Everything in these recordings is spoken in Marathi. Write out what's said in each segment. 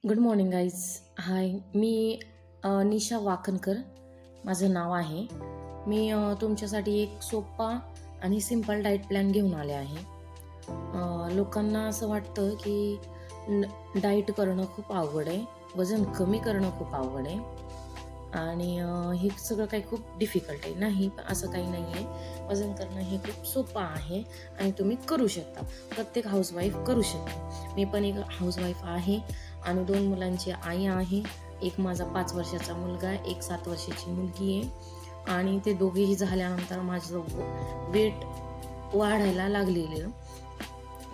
Good morning guys. हाय, मी निशा वाकणकर माझं नाव आहे. मी तुमच्यासाठी एक सोपा आणि सिंपल डाएट प्लॅन घेऊन आले आहे. लोकांना असं वाटतं की डाएट करणं खूप अवघड आहे, वजन कमी करणं खूप अवघड आहे आणि हे सगळं काही खूप डिफिकल्ट आहे. नाही, असं काही नाही आहे. वजन करणं हे खूप सोपं आहे आणि तुम्ही करू शकता. प्रत्येक हाऊसवाईफ करू शकते. मी पण एक हाऊसवाईफ आहे आणि 2 मुलांची आई आहे. एक माझा 5 वर्षाचा मुलगा आहे, एक 7 वर्षाची मुलगी आहे आणि ते दोघेही झाल्यानंतर माझं वेट वाढायला लागलेलं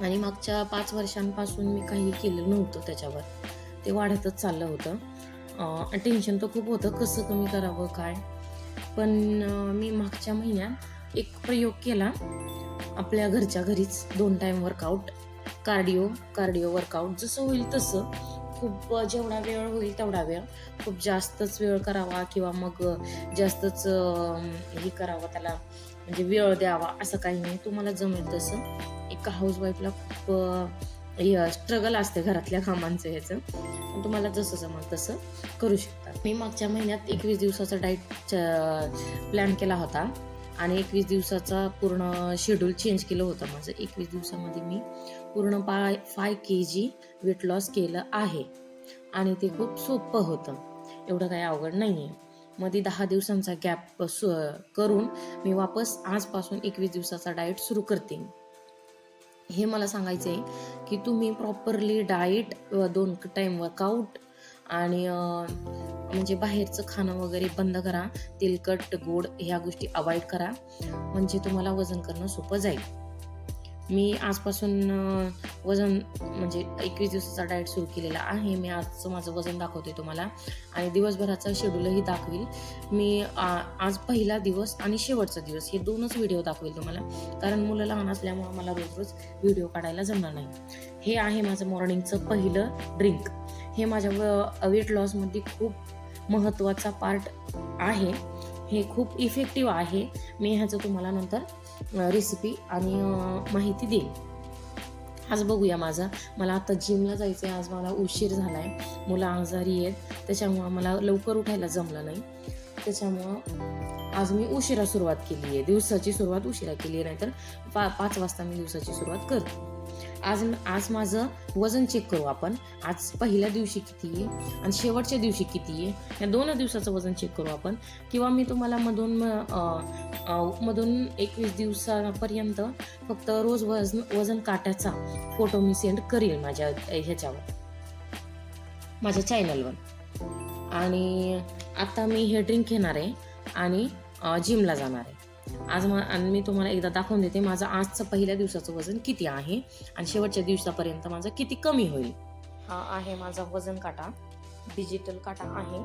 आणि मागच्या 5 वर्षांपासून मी काही केलं नव्हतं त्याच्यावर. ते वाढतच चाललं होतं. टेन्शन तर खूप होतं, कसं कमी करावं काय. पण मी मागच्या महिन्यात एक प्रयोग केला. आपल्या घरच्या घरीच 2 टाईम वर्कआउट, कार्डिओ वर्कआउट जसं होईल तसं. खूप जेवढा वेळ होईल तेवढा वेळ, खूप जास्तच वेळ करावा किंवा मग जास्तच हे करावं त्याला, म्हणजे वेळ द्यावा असं काही नाही. तुम्हाला जमेल तसं. एका हाऊसवाईफला खूप स्ट्रगल असते घरातल्या कामांचं ह्याचं. पण तुम्हाला जसं जमेल तसं करू शकता. मी मागच्या महिन्यात 21 दिवसाचा डाएट प्लॅन केला होता आणि 21 दिवसाचा पूर्ण शेड्यूल चेंज केलं होतं माझं. 21 दिवसामध्ये मी पूर्ण 5 kg वेट लॉस केलं आहे आणि ते खूप सोपं होतं. एवढं काही अवघड नाही आहे. मध्ये 10 दिवसांचा गॅप करून मी वापस आजपासून 21 दिवसाचा डाएट सुरू करते. हे मला सांगायचं आहे की तुम्ही प्रॉपरली डाएट, 2 टाईम वर्कआउट आणि म्हणजे बाहेरचं खाणं वगैरे बंद करा. तेलकट, गोड ह्या गोष्टी अवॉइड करा, म्हणजे तुम्हाला वजन करणं सोपं जाईल. मी आजपासून वजन म्हणजे 21 दिवसाचा डाएट सुरू केलेला आहे. मी आजचं माझं वजन दाखवते तुम्हाला आणि दिवसभराचा शेड्यूलही दाखवेल. मी आज पहिला दिवस आणि शेवटचा दिवस हे 2च व्हिडिओ दाखवेल तुम्हाला, कारण मुलं लहान असल्यामुळे मला रोज रोज व्हिडिओ काढायला जमणार नाही. हे आहे माझं मॉर्निंगचं पहिलं ड्रिंक. हे माझ्या वेट लॉसमध्ये खूप महत्त्वाचा पार्ट आहे. हे खूप इफेक्टिव्ह आहे. मी ह्याचं तुम्हाला नंतर रेसिपी आणि माहिती देईल. आज बघूया मला आता जिमला जायचं आहे. आज मला उशीर झाला आहे, मुलं आजारी आहेत, त्याच्यामुळं मला लवकर उठायला जमलं नाही. त्याच्यामुळं आज मी उशिरा सुरुवात केली आहे. दिवसाची सुरुवात उशिरा केली आहे, नाहीतर 5 वाजता मी दिवसाची सुरुवात करते. आज माझं वजन चेक करू आपण. आज पहिल्या दिवशी किती आहे आणि शेवटच्या दिवशी किती आहे, या 2 दिवसाचं वजन चेक करू आपण. किंवा मी तुम्हाला मधून 21 दिवसापर्यंत फक्त रोज वजन काट्याचा फोटो मी सेंड करेल माझ्या ह्याच्यावर, माझ्या चॅनलवर. आणि आता मी हे ड्रिंक घेणार आहे आणि जिमला जाणार आहे. आणि मी तुम्हाला एकदा दाखवून देते माझं आजचं पहिल्या दिवसाचं वजन किती आहे आणि शेवटच्या दिवसापर्यंत माझं किती कमी होईल. हा आहे माझा वजन काटा, डिजिटल काटा आहे.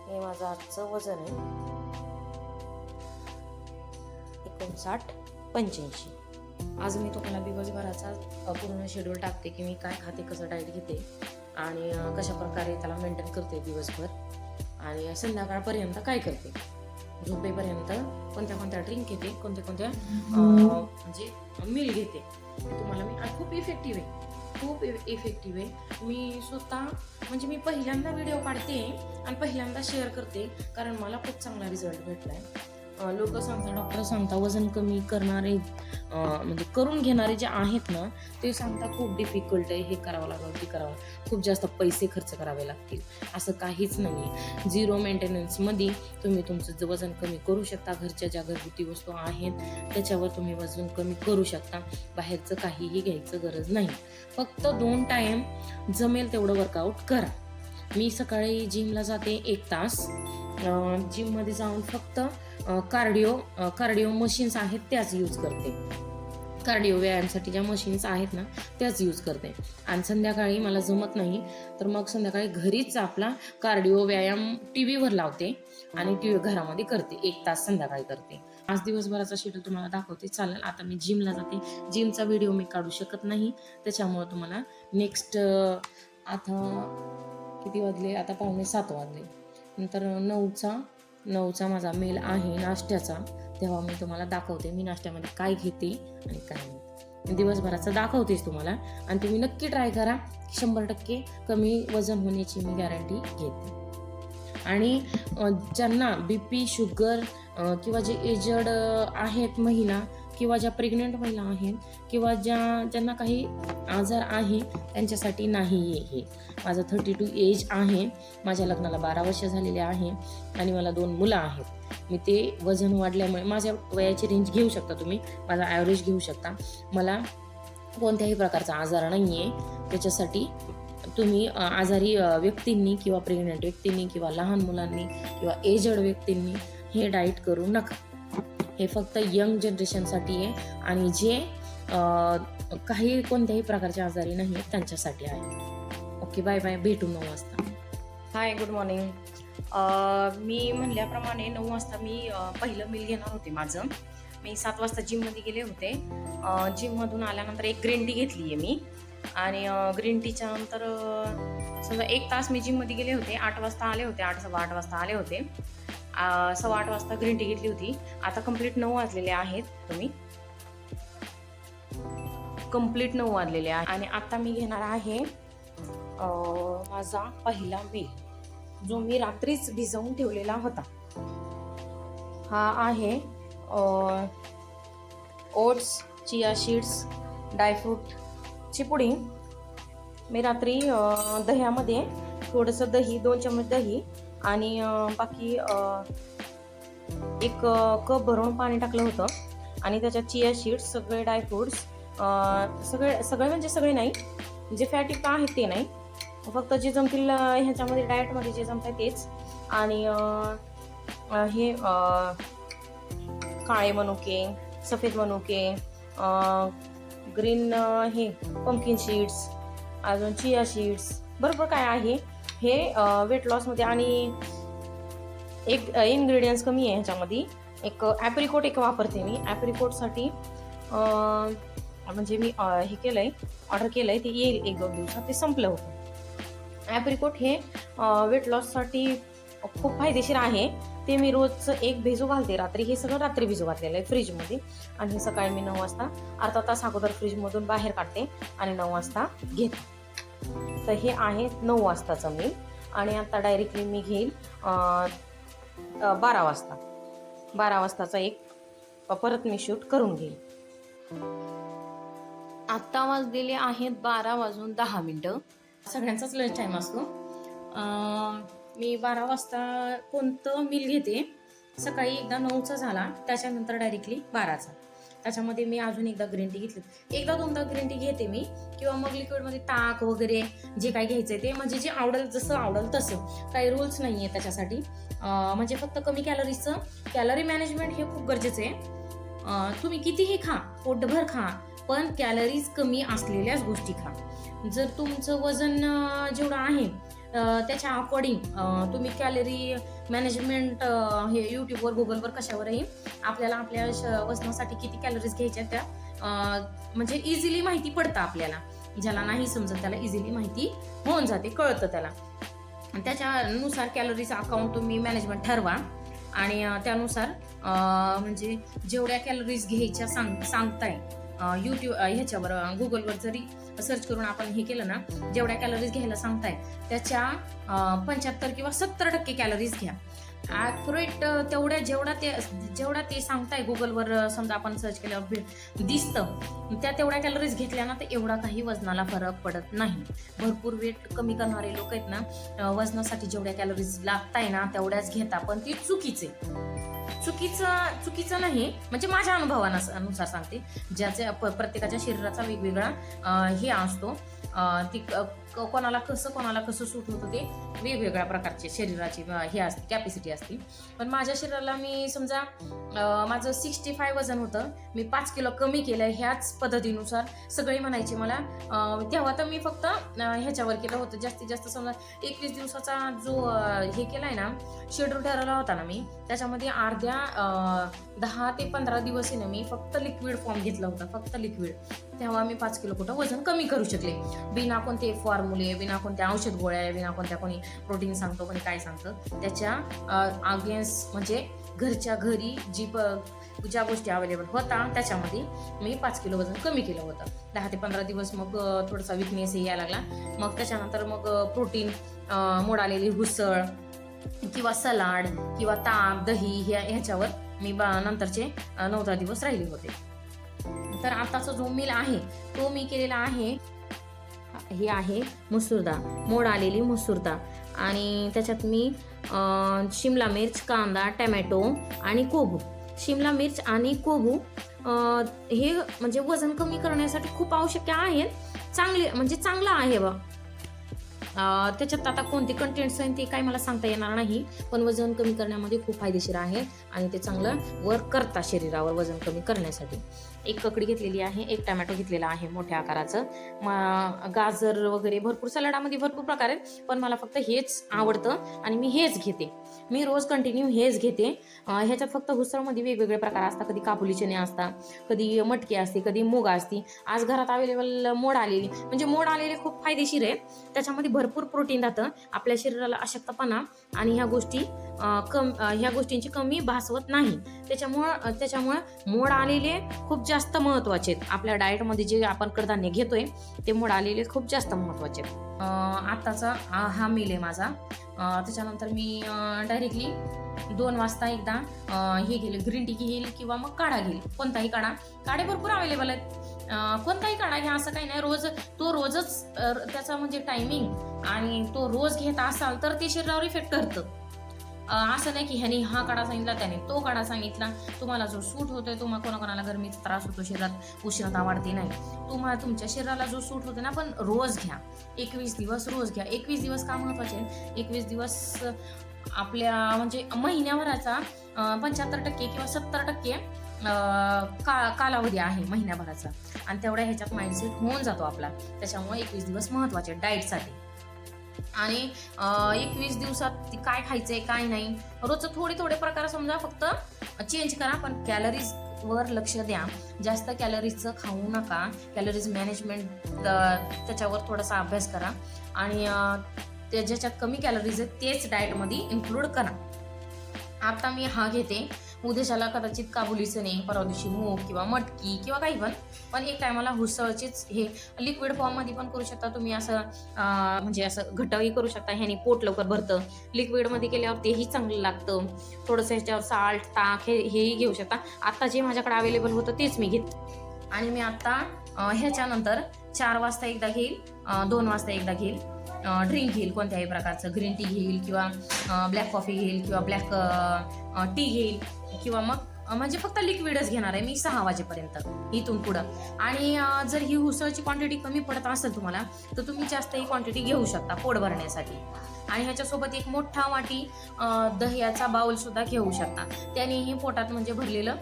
हे माझं आजचं वजन आहे 59-85. आज मी तुम्हाला दिवसभराचा पूर्ण शेड्यूल टाकते की मी काय खाते, कसं डाएट घेते आणि कशा प्रकारे त्याला मेंटेन करते दिवसभर आणि संध्याकाळपर्यंत काय करते, झोपेपर्यंत कोणत्या ड्रिंक घेते, कोणत्या म्हणजे मील घेते. तुम्हाला मी खूप इफेक्टिव्ह आहे. मी स्वतः म्हणजे मी पहिल्यांदा व्हिडिओ काढते आणि पहिल्यांदा शेअर करते, कारण मला खूप चांगला रिझल्ट भेटलाय. लोक सांगतात, डॉक्टर सांगता वजन कमी करणारे म्हणजे करून घेणारे जे आहेत ना, ते सांगता खूप डिफिकल्ट आहे, हे करावं लागेल, ते करावं, खूप जास्त पैसे खर्च करावे लागतील. असं काहीच नाही आहे. 0 मेंटेनन्समध्ये तुम्ही तुमचं वजन कमी करू शकता. घरच्या ज्या घरगुती वस्तू आहेत त्याच्यावर तुम्ही वजन कमी करू शकता. बाहेरचं काहीही घ्यायचं गरज नाही. फक्त 2 टाईम जमेल तेवढं वर्कआउट करा. मी सकाळी जिमला जाते 1 तास. जिममध्ये जाऊन फक्त कार्डिओ मशीन्स आहेत त्याच यूज करते. कार्डिओ व्यायामासाठी ज्या मशीन्स आहेत ना त्याच यूज करते. आणि संध्याकाळी मला जमत नाही तर मग संध्याकाळी घरीच आपला कार्डिओ व्यायाम टीव्हीवर लावते आणि घरामध्ये करते. 1 तास संध्याकाळी करते. आज दिवसभराचा शेड्यूल तुम्हाला दाखवते, चालेल. आता मी जिमला जाते. जिमचा व्हिडिओ मी काढू शकत नाही, त्याच्यामुळे तुम्हाला नेक्स्ट आता किती वाजले, आता 6:45 वाजले, नंतर 9चा माझा मेल आहे नाश्त्याचा, तेव्हा मी तुम्हाला दाखवते मी नाश्त्यामध्ये काय घेते आणि काय नाही. मी दिवसभराचं दाखवतेच तुम्हाला, आणि तुम्ही नक्की ट्राय करा. 100% कमी वजन होण्याची मी गॅरंटी घेते. आणि ज्यांना BP, शुगर किंवा जे एजड आहेत महिला, किंवा ज्या प्रेग्नंट महिला आहेत, किंवा ज्यांना काही आजार आहे, त्यांच्यासाठी नाही आहे हे. माझं 32 एज आहे. माझ्या लग्नाला 12 वर्ष झालेले आहे आणि मला 2 मुलं आहेत. मी ते वजन वाढल्यामुळे, माझ्या वयाची रेंज घेऊ शकता तुम्ही, माझा ॲव्हरेज घेऊ शकता, मला कोणत्याही प्रकारचा आजार नाही आहे. त्याच्यासाठी तुम्ही आजारी व्यक्तींनी किंवा प्रेग्नंट व्यक्तींनी किंवा लहान मुलांनी किंवा एजड व्यक्तींनी हे डाएट करू नका. हे फक्त यंग जनरेशनसाठी आहे आणि जे काही कोणत्याही प्रकारचे आजारी नाही आहेत त्यांच्यासाठी आहे. ओके, बाय बाय, भेटू 9 वाजता. हाय, गुड मॉर्निंग. मी म्हणल्याप्रमाणे 9 वाजता मी पहिलं मील घेणार होते माझं. मी 7 वाजता जिममध्ये गेले होते. जिममधून आल्यानंतर एक ग्रीन टी घेतली आहे मी, आणि ग्रीन टीच्या नंतर समजा 1 तास मी जिममध्ये गेले होते. 8 वाजता आले होते, 8:15 वाजता आले होते. 8:15 वाजता ग्रीन टी घेतली होती. आता कंप्लीट 9 वाजलेले आहेत. तुम्ही कंप्लीट 9 वाजलेले आहे आणि आता मी घेणार आहे माझा पहिला मील, जो मी रात्रीच भिजवून ठेवलेला होता. हा आहे ओट्स, चिया सीड्स, ड्रायफ्रूटची पुडिंग. मी रात्री दह्यामध्ये थोडंसं दही, 2 चमच दही आणि बाकी 1 कप भरून पाणी टाकलं होतं, आणि त्याच्यात चिया सीड्स, सगळे ड्रायफ्रूट्स, सगळे म्हणजे सगळे नाही, जे फॅटिक आहेत ते नाही, फक्त जे जमतील ह्याच्यामध्ये डाएटमध्ये जे जमत आहे तेच. आणि हे काळे मनुके, सफेद मनुके, ग्रीन हे पंपकिन सीड्स, अजून चिया सीड्स, भरपूर काय आहे हे वेट लॉसमध्ये. आणि एक इन्ग्रेडियंट्स कमी आहे ह्याच्यामध्ये. एक ॲप्रिकोट एक वापरते मी. ॲप्रिकोटसाठी म्हणजे मी हे केलं आहे, ऑर्डर केलं आहे, ते येईल 1-2 दिवसात. ते संपलं होतं. ॲप्रिकोट हे वेट लॉससाठी खूप फायदेशीर आहे. ते मी रोजचं 1 भिजू घालते रात्री. हे सगळं रात्री भिजू घातलेलं आहे फ्रीजमध्ये, आणि हे सकाळी मी 9 वाजता अर्धा तास अगोदर फ्रीजमधून बाहेर काढते आणि 9 वाजता घेते. तर हे आहे 9 वाजताचं मील. आणि आता डायरेक्टली मी घेईल 12 वाजता. 12 वाजताचा एक परत मी शूट करून घेईल. आत्ता वाजलेले आहेत 12:10. सगळ्यांचाच लंच टाईम असतो. मी 12 वाजता कोणतं मील घेते, सकाळी एकदा 9चा झाला, त्याच्यानंतर डायरेक्टली 12चा. त्याच्यामध्ये मी अजून एकदा ग्रीन टी घेतली, 1-2दा ग्रीन टी घेते मी, किंवा मग लिक्विडमध्ये ताक वगैरे जे काही घ्यायचं ते म्हणजे जे आवडेल, जसं आवडेल तसं. काही रूल्स नाही आहे त्याच्यासाठी. म्हणजे फक्त कमी कॅलरी मॅनेजमेंट हे खूप गरजेचं आहे. तुम्ही कितीही खा, पोटभर खा, पण कॅलरीज कमी असलेल्याच गोष्टी खा. जर तुमचं वजन जेवढं आहे त्याच्या अकॉर्डिंग तुम्ही कॅलरी मॅनेजमेंट हे यूट्यूबवर, गुगलवर, कशावरही आपल्याला आपल्या वजनासाठी किती कॅलरीज घ्यायच्या त्या म्हणजे इझिली माहिती पडतं आपल्याला. ज्याला नाही समजत त्याला इझिली माहिती होऊन जाते, कळतं त्याला. त्याच्यानुसार कॅलरीचं अकाउंट तुम्ही मॅनेजमेंट ठरवा, आणि त्यानुसार म्हणजे जेवढ्या कॅलरीज घ्यायच्या सांगताय यूट्यूब ह्याच्यावर, गुगलवर जरी सर्च करून आपण हे केलं ना, जेवढ्या कॅलरीज घ्यायला सांगताय त्याच्या 75 किंवा 70% कॅलरीज घ्या. ॲक्युरेट तेवढ्या जेवढा ते सांगताय गुगलवर, समजा आपण सर्च केल्यावर दिसतं, तेवढ्या कॅलरीज घेतल्या ना, तर एवढा काही वजनाला फरक पडत नाही. भरपूर वेट कमी करणारे लोक आहेत ना, वजनासाठी जेवढ्या कॅलरीज लागताय ना तेवढ्याच घेता, पण ती चुकीचं नाही, म्हणजे माझ्या अनुभवानुसार सांगते. ज्याच्या प्रत्येकाच्या शरीराचा वेगवेगळा हे असतो, ती कोणाला कसं सूट होतं ते वेगवेगळ्या प्रकारचे शरीराची हे असते, कॅपॅसिटी असते. पण माझ्या शरीराला मी समजा माझं 65 वजन होतं, मी 5 किलो कमी केलं ह्याच पद्धतीनुसार. सगळे म्हणायचे मला, तेव्हा तर मी फक्त ह्याच्यावर केलं होतं, जास्तीत जास्त समजा 21 दिवसाचा जो हे केलाय ना, शेड्यूल ठरवला होता ना मी, त्याच्यामध्ये अर्ध्या 10 ते 15 दिवस आहे ना मी फक्त लिक्विड फॉर्म घेतला होता, फक्त लिक्विड. तेव्हा मी 5 किलो कुठं वजन कमी करू शकले, बिना कोणते फॉर्म्युले, बिना कोणत्या औषध गोळ्या, बिना कोणत्या कोणी प्रोटीन सांगतो, कोणी काय सांगतं त्याच्या अगेन्स्ट, म्हणजे घरच्या घरी ज्या गोष्टी अवेलेबल होता त्याच्यामध्ये मी 5 किलो वजन कमी केलं होतं. 10 ते 15 दिवस मग थोडासा विकनेस यायला लागला. मग त्याच्यानंतर मग प्रोटीन, मोड आलेली उसळ किंवा सलाड किंवा ताक, दही ह्याच्यावर मी नंतरचे 9-10 दिवस राहिले होते. तर आताचा जो मील आहे तो मी केलेला आहे, हे आहे मसूर डाळ, मोड आलेली मसूर डाळ, आणि त्याच्यात मी शिमला मिर्च, कांदा, टमॅटो आणि कोबू. शिमला मिर्च आणि कोबू हे म्हणजे वजन कमी करण्यासाठी खूप आवश्यक आहेत, चांगलं आहे बा. त्याच्यात आता कोणते कंटेंट्स आहेत ते काही मला सांगता येणार नाही, पण वजन कमी करण्यामध्ये खूप फायदेशीर आहे आणि ते चांगलं वर्क करतात शरीरावर वजन कमी करण्यासाठी. एक ककडी घेतलेली आहे, एक टमॅटो घेतलेला आहे मोठ्या आकाराचं, गाजर वगैरे भरपूर, सलाडामध्ये भरपूर प्रकार आहेत, पण मला फक्त हेच आवडतं आणि मी हेच घेते. मी रोज कंटिन्यू हेच घेते. ह्याच्यात फक्त उसळमध्ये वेगवेगळे प्रकार असतात, कधी काबुली चणे असतात, कधी मटकी असते, कधी मूग असते. आज घरात अवेलेबल मोड आलेले खूप फायदेशीर आहे. त्याच्यामध्ये भरपूर प्रोटीन राहतं, आपल्या शरीराला अशक्तपणा आणि ह्या गोष्टींची कमी भासवत नाही. त्याच्यामुळं मोड आलेले खूप जास्त महत्वाचे आहेत. आपल्या डाएटमध्ये जे आपण कडधान्य घेतोय ते मोड आलेले खूप जास्त महत्वाचे आहेत. आताचा हा मील आहे माझा. त्याच्यानंतर मी डायरेक्टली 2 वाजता एकदा हे घेईल, ग्रीन टी घेईल किंवा मग काढा घेईल, कोणताही काढे भरपूर अवेलेबल आहेत. कोणताही काढा घ्या, असं काही नाही. रोजच त्याचा म्हणजे टायमिंग आणि तो रोज घेत असाल तर ते शरीरावर इफेक्ट करतं. असं नाही की ह्याने हा काढा सांगितला, त्याने तो काढा सांगितला. तुम्हाला जो सूट होतोय, कोणाकोणाला गरमीचा त्रास होतो, शरीरात उष्णता वाढते, नाही, तुम्हाला तुमच्या शरीराला जो सूट होतो ना, पण रोज घ्या. 21 दिवस रोज घ्या. 21 दिवस का महत्वाचे आहे? 21 दिवस आपल्या म्हणजे महिन्याभराचा 75% किंवा 70% कालावधी आहे महिन्याभराचा, आणि तेवढ्या ह्याच्यात माइंडसेट होऊन जातो आपला. त्याच्यामुळे 21 दिवस महत्वाचे डाएटसाठी. आणि 21 दिवसात काय खायचंय काय नाही, रोजचं थोडे प्रकार समजा फक्त चेंज करा, पण कॅलरीज वर लक्ष द्या. जास्त कॅलरीजचं खाऊ नका. कॅलरीज मॅनेजमेंट त्याच्यावर थोडासा अभ्यास करा, आणि ज्याच्यात कमी कॅलरीज आहेत तेच डाएटमध्ये इन्क्लूड करा. आता मी हा घेते, उद्याच्याला कदाचित काबुली चणे, परवा दिवशी मूग किंवा मटकी किंवा काही पण एक टायमाला उसळचीच हे लिक्विड फॉर्ममध्ये पण करू शकता तुम्ही. असं म्हणजे असं घट्टही करू शकता, ह्याने पोट लवकर भरतं. लिक्विडमध्ये केल्यावर तेही चांगलं लागतं. थोडंसं ह्याच्यावर साल्ट, ताक हेही घेऊ शकता. आता जे माझ्याकडे अवेलेबल होतं तेच मी घेते. आणि मी आता ह्याच्यानंतर 4 वाजता एकदा घेईल, 2 वाजता एकदा घेईल, ड्रिंक घेईल कोणत्याही प्रकारचं. ग्रीन टी घेईल किंवा ब्लॅक कॉफी घेईल किंवा ब्लॅक टी घेईल, किंवा मग म्हणजे फक्त लिक्विडच घेणार आहे मी 6 वाजेपर्यंत इथून पुढं. आणि जर ही उसळची क्वांटिटी कमी पडत असेल तुम्हाला, तर तुम्ही जास्त ही क्वांटिटी घेऊ शकता पोट भरण्यासाठी. आणि ह्याच्यासोबत एक मोठा वाटी दह्याचा बाउल सुद्धा घेऊ शकता. त्यानेही पोटात म्हणजे भरलेलं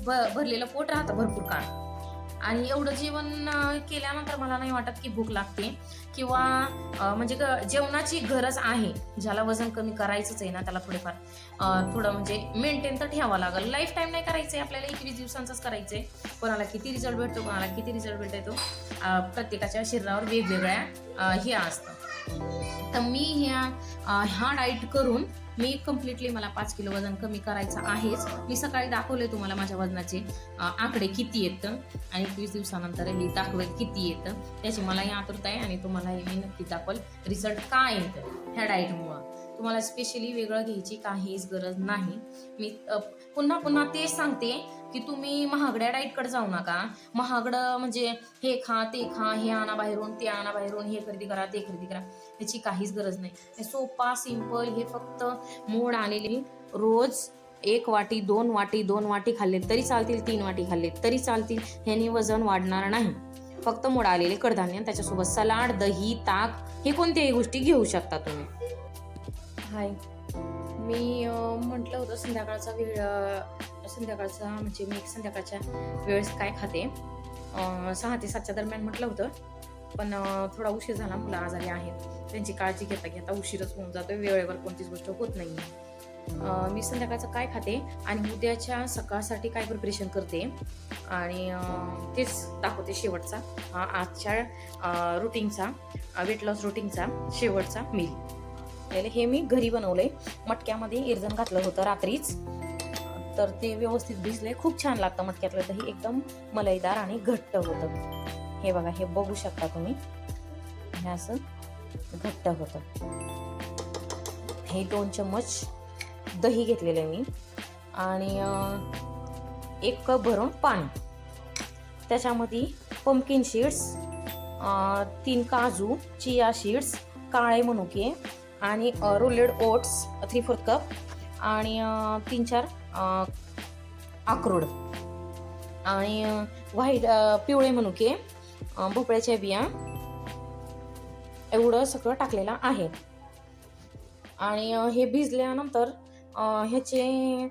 भरलेलं पोट राहतं भरपूर काळ. आणि एवढं जेवण केल्यानंतर मला नाही वाटत की भूक लागते, किंवा म्हणजे जेवणाची गरज आहे. ज्याला वजन कमी करायचंच आहे ना, त्याला थोडं म्हणजे मेंटेन तर ठेवावं लागेल. लाईफ टाईम नाही करायचंय आपल्याला, 21 दिवसांचंच करायचंय. कोणाला किती रिझल्ट भेटतो, कोणाला किती रिझल्ट भेटतो, प्रत्येकाच्या शरीरावर वेगवेगळ्या हे असतं. तर मी हा डाएट करून मी कम्प्लिटली मला 5 किलो वजन कमी करायचं आहेच. मी सकाळी दाखवले तुम्हाला माझ्या वजनाचे आकडे किती येतं, आणि 21 दिवसानंतर हे दाखवेल किती येतं. त्याची मलाही आतुरता आहे, आणि तुम्हालाही मी नक्की दाखवेल रिझल्ट काय येतं ह्या डाएटमुळं. तुम्हाला स्पेशली वेगळं घ्यायची काहीच गरज नाही. मी पुन्हा तेच सांगते की तुम्ही महागड्या डाएटकडे जाऊ नका. महागडं म्हणजे हे खा ते खा, हे आणा बाहेरून ते आणा बाहेरून, हे खरेदी करा ते खरेदी करा, याची काहीच गरज नाही. हे सोपा सिंपल, हे फक्त मोड आलेले रोज 1 वाटी 2 वाटी खाल्ले तरी चालतील, 3 वाटी खाल्ले तरी चालतील. ह्याने वजन वाढणार नाही. फक्त मोड आलेले कडधान्य, त्याच्यासोबत सलाड, दही, ताक, हे कोणत्याही गोष्टी घेऊ शकता तुम्ही. हाय, मी म्हटलं होतं संध्याकाळचा म्हणजे मी संध्याकाळच्या वेळेस काय खाते, 6 ते 7च्या दरम्यान म्हटलं होतं, पण थोडा उशीर झाला. मुलं आजारी आहेत, त्यांची काळजी घेता उशीरच होऊन जातोय. वेळेवर कोणतीच गोष्ट होत नाही. मी संध्याकाळचं काय खाते आणि उद्याच्या सकाळसाठी काय प्रिपरेशन करते, आणि तेच दाखवते शेवटचा आजच्या रुटीनचा, वेट लॉस रुटीनचा शेवटचा मील. टाकलेलं हे मी घरी बनवलंय. मटक्यामध्ये इरजण घातलं होतं रात्रीच, तर ते व्यवस्थित भिजले. खूप छान लागतं मटक्यातलं दही, एकदम मलईदार आणि घट्ट होतं. हे बघा, हे बघू शकता तुम्ही, हे असं घट्ट होतं. हे 2 चम्मच दही घेतलेलं मी आणि 1 कप भरून पाणी. त्याच्यामध्ये पंपकिन सीड्स, 3 काजू, चिया सीड्स, काळे मनुके आणि रोलेड ओट्स 3/4 कप आणि 3-4 अक्रोड आणि व्हाईट पिवळे मनुके, भोपळ्याच्या बिया, एवढं सगळं टाकलेलं आहे. आणि हे भिजल्यानंतर ह्याचे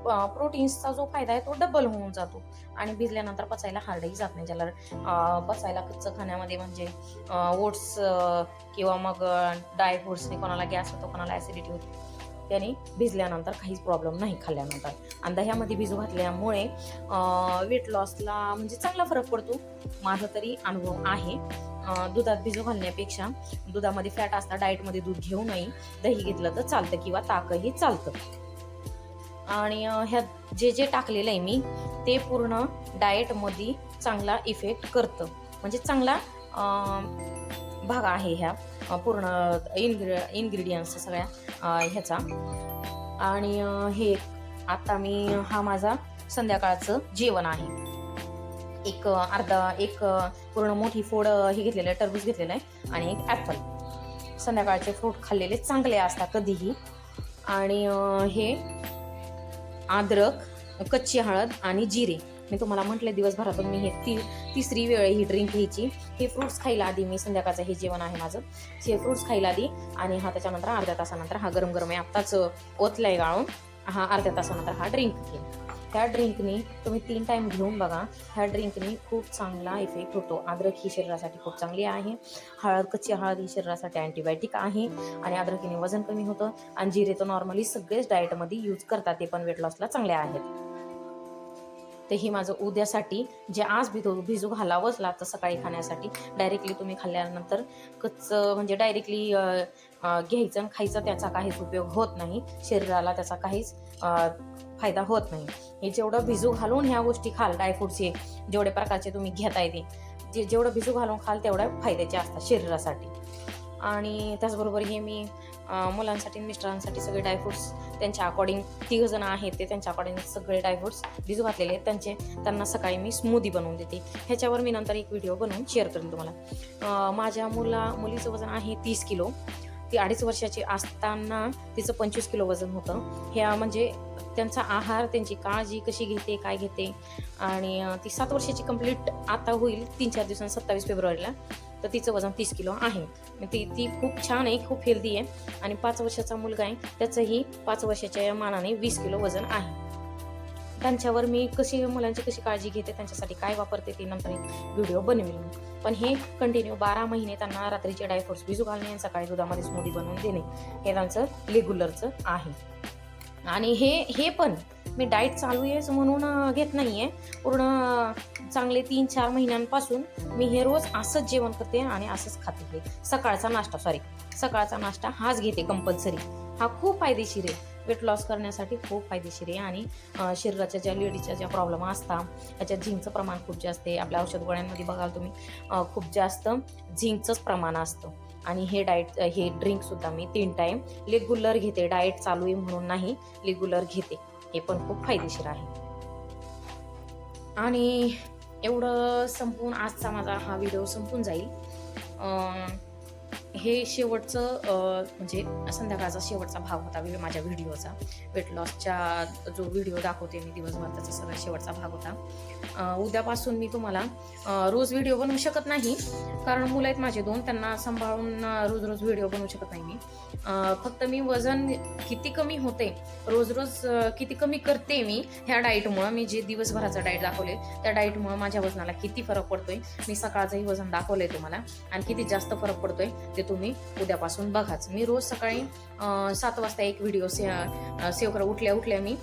प्रोटीन्सचा जो फायदा आहे तो डबल होऊन जातो आणि भिजल्यानंतर पचायला हार्डही जात नाही. ज्याला पचायला कच्चं खाण्यामध्ये म्हणजे ओट्स किंवा मग ड्राय फ्रुट्सने कोणाला गॅस होतो, कोणाला ॲसिडिटी होते, त्याने भिजल्यानंतर काहीच प्रॉब्लेम नाही खाल्ल्यानंतर. आणि दह्यामध्ये भिजू घातल्यामुळे वेट लॉसला म्हणजे चांगला फरक पडतो, माझा तरी अनुभव आहे. दुधात भिजू घालण्यापेक्षा, दुधामध्ये फॅट असतात, डाएटमध्ये दूध घेऊ नये, दही घेतलं तर चालतं किंवा ताकही चालतं. आणि ह्यात जे टाकलेलं आहे मी ते पूर्ण डाएटमध्ये चांगला इफेक्ट करतं, म्हणजे चांगला भाग आहे ह्या पूर्ण इन्ग्रेडियंट्स सगळ्या ह्याचा. आणि हे आता हा माझा संध्याकाळचं जेवण आहे. एक पूर्ण मोठी फोड हे घेतलेलं आहे, टरबूज घेतलेलं आहे आणि एक ॲपल. संध्याकाळचे फ्रूट खाल्लेले चांगले असतात कधीही. आणि हे अद्रक, कच्ची हळद आणि जिरे, मी तुम्हाला म्हटले दिवसभरातून मी हे तिसरी वेळ ही ड्रिंक घ्यायची. हे फ्रूट्स खायला आधी, मी संध्याकाळचं हे जेवण आहे माझं, हे फ्रूट्स खायला आधी आणि त्याच्यानंतर अर्ध्या तासानंतर गरम गरम आहे आत्ताच ओतलाय गाळून, अर्ध्या तासानंतर ड्रिंक घे. ह्या ड्रिंकनी तुम्ही 3 टाइम घेऊन बघा, ह्या ड्रिंकनी खूप चांगला इफेक्ट होतो. अद्रक ही शरीरासाठी खूप चांगली आहे, कच्ची हळद ही शरीरासाठी अँटीबायोटिक आहे आणि अद्रकीने वजन कमी होतं. आणि जिरे तर नॉर्मली सगळेच डाएटमध्ये यूज करतात, ते पण वेट लॉसला चांगले आहेत. तर ही माझं उद्यासाठी जे आज भिजू घालावंच लागतं सकाळी खाण्यासाठी. डायरेक्टली तुम्ही खाल्ल्यानंतर कच्चं म्हणजे डायरेक्टली घ्यायचं आणि खायचं, त्याचा काहीच उपयोग होत नाही, शरीराला त्याचा काहीच फायदा होत नाही. हे जेवढं भिजू घालून ह्या गोष्टी खाल, ड्रायफ्रुट्स हे जेवढे प्रकारचे तुम्ही घेता येते, जेवढं भिजू घालून खाल तेवढ्या फायद्याचे असतात शरीरासाठी. आणि त्याचबरोबर हे मी मुलांसाठी, मिस्टरांसाठी सगळे ड्रायफ्रुट्स त्यांच्या अकॉर्डिंग, 3 जण आहेत ते त्यांच्या अकॉर्डिंग सगळे ड्रायफ्रुट्स भिजू घातलेले आहेत, त्यांना सकाळी मी स्मूदी बनवून देते. ह्याच्यावर मी नंतर एक व्हिडिओ बनवून शेअर करेन तुम्हाला. माझ्या मुलीचं वजन आहे 30 किलो. ती 2.5 वर्षाची असताना तिचं 25 किलो वजन होतं. ह्या म्हणजे त्यांचा आहार, त्यांची काळजी कशी घेते, काय घेते. आणि ती 7 वर्षाची कंप्लीट आता होईल 3-4 दिवसांनी, 27 फेब्रुवारीला. तर तिचं वजन 30 किलो आहे. ती खूप छान आहे, खूप हेल्दी आहे. आणि 5 वर्षाचा मुलगा आहे, त्याचंही 5 वर्षाच्या मानाने 20 किलो वजन आहे. त्यांच्यावर मी मुलांची कशी काळजी घेते, त्यांच्यासाठी काय वापरते, ते नंतर एक व्हिडिओ बनवेल मी. पण हे कंटिन्यू 12 महिने त्यांना रात्रीचे ड्रायफ्रुट्स भिजू घालणे आणि सकाळी दुधामध्ये स्मूदी बनवून देणे, हे त्यांचं रेग्युलरचं आहे. आणि हे पण मी डाएट चालू आहे म्हणून घेत नाहीये, पूर्ण चांगले 3-4 महिन्यांपासून मी हे रोज असंच जेवण करते आणि असंच खाते. सकाळचा नाश्ता हाच घेते कंपल्सरी. हा खूप फायदेशीर आहे, वेट लॉस करण्यासाठी खूप फायदेशीर आहे. आणि शरीराच्या ज्या लेडीजच्या ज्या प्रॉब्लेम असतात, त्याच्यात झिंकचं प्रमाण खूप जास्त आहे. आपल्या औषध गोळ्यांमध्ये बघाल तुम्ही, खूप जास्त झिंकचंच प्रमाण असतं. आणि हे ड्रिंकसुद्धा मी 3 टाइम रेग्युलर घेते, डाएट चालू आहे म्हणून नाही, रेग्युलर घेते. हे पण खूप फायदेशीर आहे. आणि एवढं संपून आजचा माझा हा व्हिडिओ संपून जाईल. हे शेवटचं म्हणजे संध्याकाळचा शेवटचा भाग होता माझ्या व्हिडिओचा. वेट लॉसचा जो व्हिडिओ दाखवते मी दिवसभर, त्याचा सगळा शेवटचा भाग होता. उद्यापासून मी तुम्हाला रोज व्हिडिओ बनवू शकत नाही, कारण मुलं आहेत माझे 2, त्यांना सांभाळून रोज व्हिडिओ बनवू शकत नाही मी. फक्त मी वजन किती कमी होते, रोज किती कमी करते मी ह्या डाएटमुळं, मी जे दिवसभराचा डाएट दाखवले त्या डाएटमुळं माझ्या वजनाला किती फरक पडतोय, मी सकाळचंही वजन दाखवलंय तुम्हाला, आणि किती जास्त फरक पडतोय ते तुम्ही उद्यापासून बघाच. मी रोज सकाळी 7 वाजता एक व्हिडिओ सेव्ह करा. उठल्या मी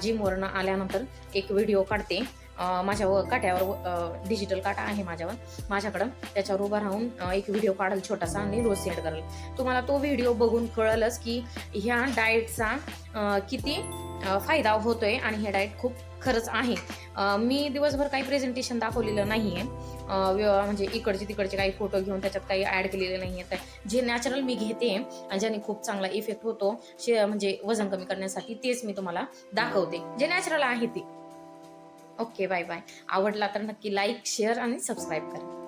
जिमवरनं आल्यानंतर एक व्हिडिओ काढते माझ्या काट्यावर डिजिटल काटा आहे माझ्याकडं, त्याच्यावर उभा राहून एक व्हिडिओ काढाल छोटासा आणि रोज सेंड कराल. तुम्हाला तो व्हिडिओ बघून कळलंच की ह्या डाएटचा किती फायदा होतोय आणि हे डाएट खूप खरंच आहे. मी दिवसभर काही प्रेझेंटेशन दाखवलेलं नाहीये, म्हणजे इकडचे तिकडचे काही फोटो घेऊन त्याच्यात काही ऍड केलेले नाहीये. तर जे नॅचरल मी घेते आणि ज्याने खूप चांगला इफेक्ट होतो म्हणजे वजन कमी करण्यासाठी, तेच मी तुम्हाला दाखवते, जे नॅचरल आहे ते. Okay, bye bye. आवडला तर नक्की लाईक, शेअर आणि सबस्क्राईब करा.